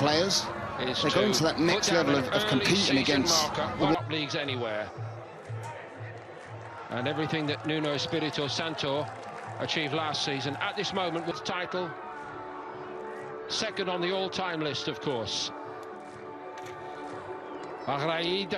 players. They're going to that next level of competing against the top leagues anywhere. And everything that Nuno Espirito Santo achieved last season at this moment with title. Second on the all-time list, of course. Raed.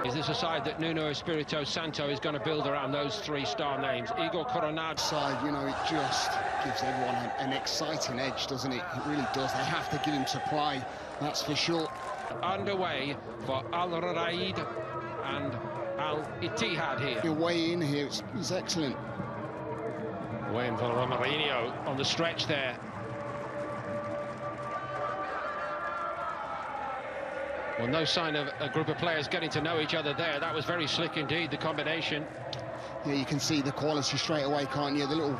Is this a side that Nuno Espirito Santo is going to build around those three-star names? Igor Coronado. Side, you know, it just gives everyone an exciting edge, doesn't it? It really does. They have to give him supply, that's for sure. Underway for Raed and Ittihad here. Your way in here, it's excellent. Waiting for Romarinho on the stretch there. Well, no sign of a group of players getting to know each other there. That was very slick indeed, the combination. Yeah, you can see the quality straight away, can't you? The little...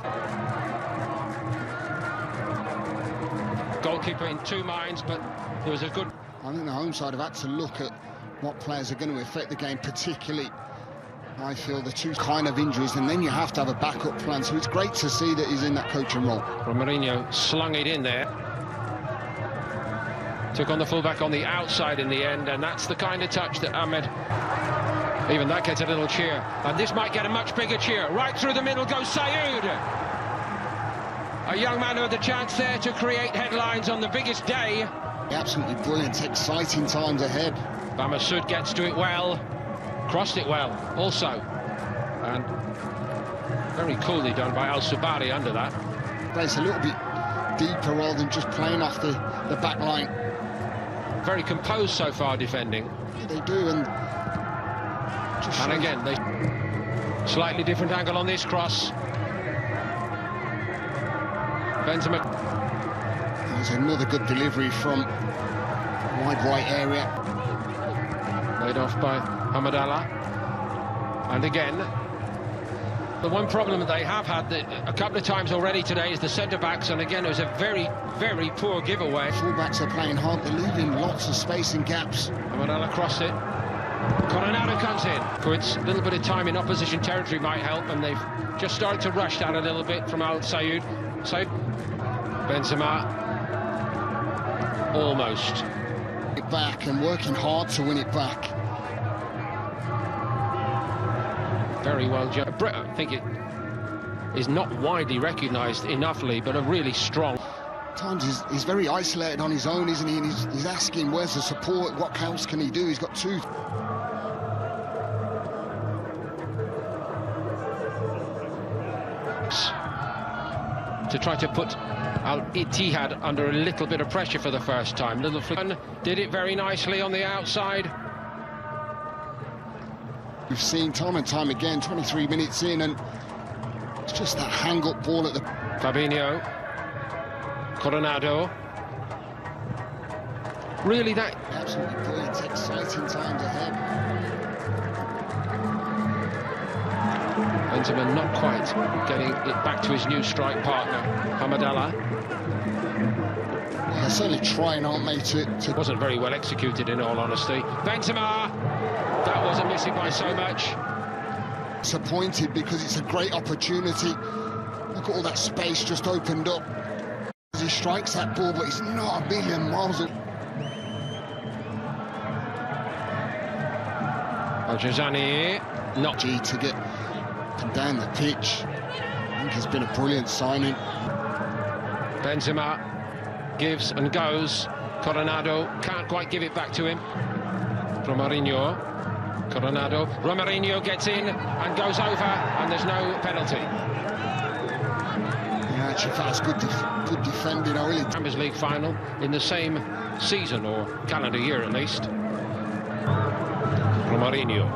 Goalkeeper in two minds, but there was a good... I think the home side have had to look at what players are going to affect the game, particularly, I feel, the two kind of injuries, and then you have to have a backup plan. So it's great to see that he's in that coaching role. Romarinho slung it in there. Took on the fullback on the outside in the end, and that's the kind of touch that Ahmed... Even that gets a little cheer. And this might get a much bigger cheer. Right through the middle goes Sayoud. A young man who had the chance there to create headlines on the biggest day. Absolutely brilliant, exciting times ahead. Bamasud gets to it well. Crossed it well, also. And very coolly done by Al-Subari under that. Plays a little bit deeper rather than just playing off the back line. Very composed so far defending. Yeah, they do, and again, they slightly different angle on this cross. Benzema. There's another good delivery from wide right area. Laid off by Hamadallah. And again, the one problem that they have had a couple of times already today is the centre-backs, and again it was a very, very poor giveaway. Full-backs are playing hard, they're leaving lots of space and gaps. Hamadallah crossed it. Coronado comes in. It's a little bit of time in opposition territory might help, and they've just started to rush down a little bit from Al-Sayoud. So Benzema almost. It back and working hard to win it back. Very well, I think it is not widely recognised enoughly, but a really strong. At times he's very isolated on his own, isn't he? And he's asking, where's the support? What else can he do? He's got two. To try to put Ittihad under a little bit of pressure for the first time. Little flick. Did it very nicely on the outside. We've seen time and time again, 23 minutes in, and it's just that hang-up ball at the... Fabinho. Coronado. Really that... Absolutely brilliant, exciting times ahead. Benzema not quite getting it back to his new strike partner, Hamadallah. They're certainly trying, aren't they, to... Wasn't very well executed, in all honesty. Benzema! That wasn't missing by so much. Disappointed because it's a great opportunity. Look at all that space just opened up. He strikes that ball, but it's not a million miles away. Al-Jazani, not G to get up and down the pitch. I think it's been a brilliant signing. Benzema gives and goes. Coronado can't quite give it back to him. Romarinho. Coronado. Romarinho gets in and goes over, and there's no penalty. Yeah, actually, that's good defending. I really... Champions League final in the same season, or calendar year at least. Romarinho.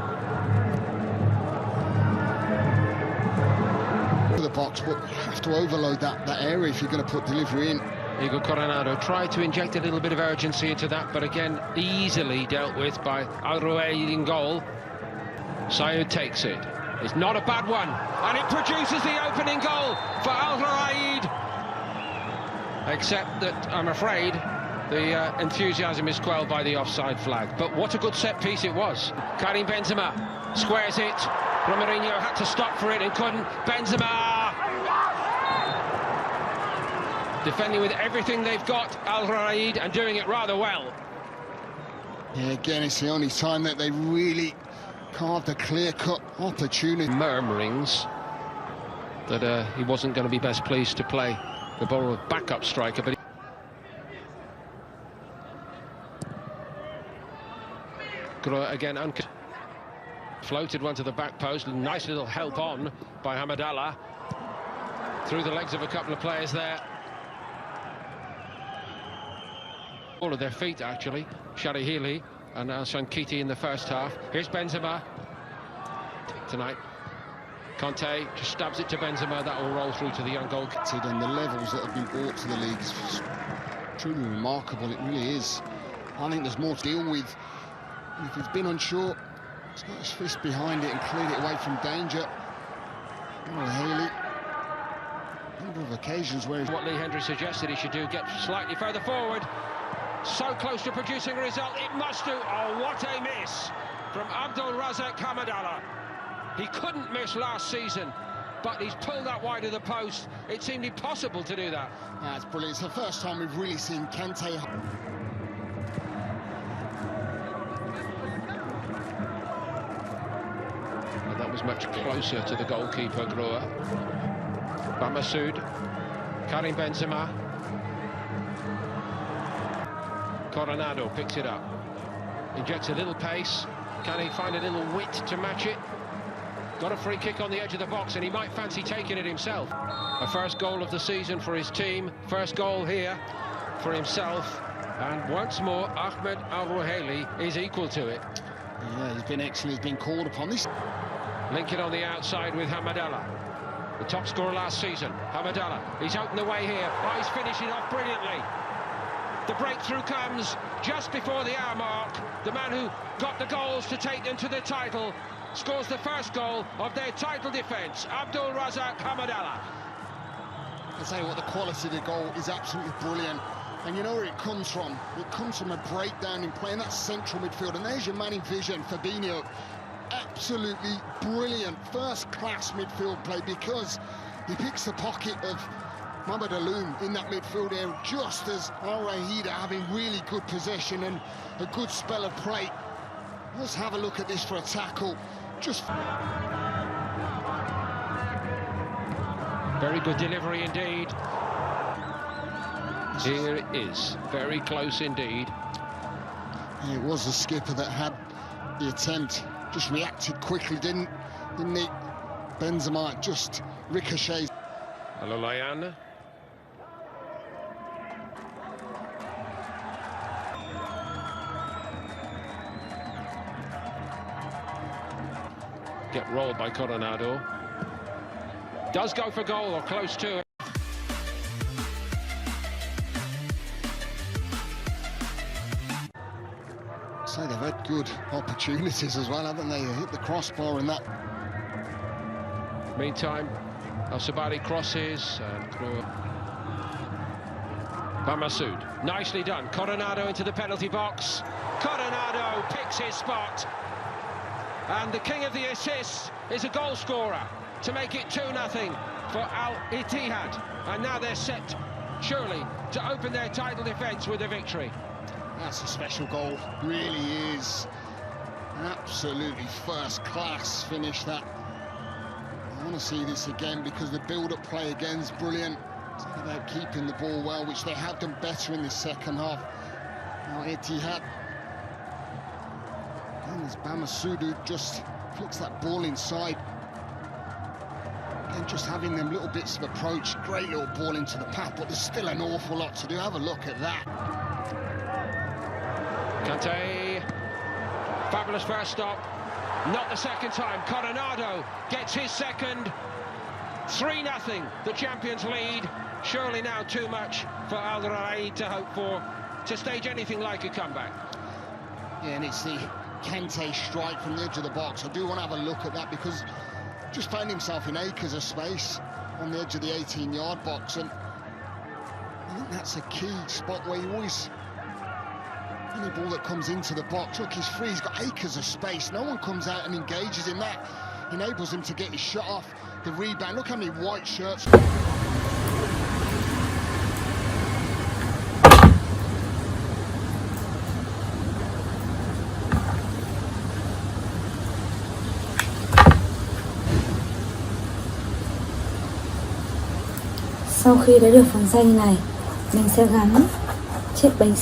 The box, but you have to overload that area if you're going to put delivery in. Igor Coronado tried to inject a little bit of urgency into that, but again, easily dealt with by Raed in goal. Sayoud takes it. It's not a bad one, and it produces the opening goal for Raed. Except that, I'm afraid, the enthusiasm is quelled by the offside flag. But what a good set piece it was. Karim Benzema squares it. Romarinho had to stop for it and couldn't. Benzema! Defending with everything they've got, Raed, and doing it rather well. Yeah, again, it's the only time that they really carved a clear-cut opportunity. Murmurings that he wasn't going to be best pleased to play the ball of backup striker, but again, floated one to the back post. Nice little help on by Hamadallah through the legs of a couple of players there. All of their feet, actually. Sharihili and Shankiti in the first half. Here's Benzema tonight. Conte just stabs it to Benzema. That will roll through to the young goalkeeper. And the levels that have been brought to the league is truly remarkable. It really is. I think there's more to deal with. If he's been unsure, he's got his fist behind it and cleared it away from danger. Oh, Haley. A number of occasions where he's... What Lee Hendry suggested he should do, get slightly further forward. So close to producing a result, it must do. Oh, what a miss from Abdul Razak Hamadallah. He couldn't miss last season, but he's pulled that wide of the post. It seemed impossible to do that. That's brilliant. It's the first time we've really seen Kante. And that was much closer to the goalkeeper, Groa. Bamasoud, Karim Benzema. Coronado picks it up, injects a little pace. Can he find a little wit to match it? Got a free kick on the edge of the box, and he might fancy taking it himself. A first goal of the season for his team, first goal here for himself, and once more Ahmed Al-Ruhaili is equal to it. Yeah, he's been excellent. He's been called upon this. Link it on the outside with Hamadallah, the top scorer last season. Hamadallah, he's opened the way here. Oh, he's finishing off brilliantly. The breakthrough comes just before the hour mark. The man who got the goals to take them to the title scores the first goal of their title defence, Abdul Razak Hamadallah. I tell you what, the quality of the goal is absolutely brilliant. And you know where it comes from? It comes from a breakdown in playing that central midfield. And there's your man in vision, Fabinho. Absolutely brilliant, first-class midfield play, because he picks the pocket of Mohamed Aloum in that midfield area just as Al-Raed having really good possession and a good spell of play. Let's have a look at this for a tackle. Just very good delivery indeed. Here it is, very close indeed. It was the skipper that had the attempt, just reacted quickly, didn't he? Benzema just ricochets. Alolayan. Get rolled by Coronado. Does go for goal, or close to it. So they've had good opportunities as well, haven't they? Hit the crossbar and that. Meantime, Al-Sabari crosses and Bamasoud, nicely done. Coronado into the penalty box. Coronado picks his spot. And the king of the assists is a goal scorer to make it 2-0 for Ittihad. And now they're set, surely, to open their title defence with a victory. That's a special goal, really is. Absolutely first-class finish, that. I want to see this again, because the build-up play again is brilliant. It's about keeping the ball well, which they have done better in the second half. Now Ittihad. And there's Bamasoud who just flicks that ball inside. Again, just having them little bits of approach. Great little ball into the path, but there's still an awful lot to do. Have a look at that. Kante, fabulous first stop, not the second time. Coronado gets his second. 3-0, the champions lead. Surely now too much for Al-Raed to hope for, to stage anything like a comeback. Yeah, and it's the Kante strike from the edge of the box. I do want to have a look at that, because just found himself in acres of space on the edge of the 18-yard box, and I think that's a key spot where you always... Any ball that comes into the box, look, he's free, he's got acres of space. No one comes out and engages in that. enables him to get his shot off. The rebound, look how many white shirts. Sau khi đã được phần xanh này, mình sẽ gắn chiếc bánh